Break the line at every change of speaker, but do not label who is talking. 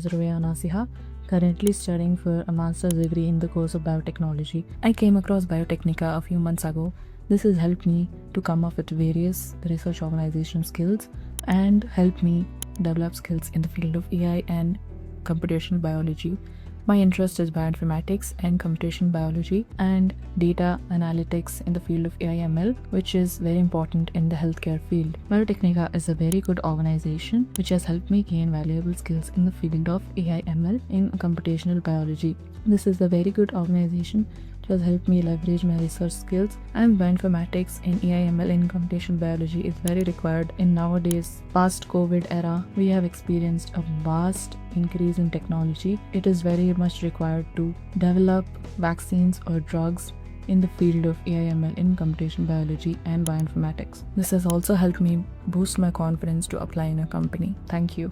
Ruwaiha Naasiha, currently studying for a master's degree in the course of biotechnology. I came across Biotecnika a few months ago. This has helped me to come up with various research organization skills and help me develop skills in the field of AI and computational biology. My interest is bioinformatics and computational biology and data analytics in the field of AI/ML, which is very important in the healthcare field. Biotecnika is a very good organization which has helped me gain valuable skills in the field of AI/ML in computational biology. This is a very good organization which has helped me leverage my research skills, and bioinformatics in AI/ML in computational biology is very required in nowadays past COVID era. We have experienced a vast increase in technology. It is very much required to develop vaccines or drugs in the field of AI/ML in computational biology and bioinformatics. This has also helped me boost my confidence to apply in a company. Thank you.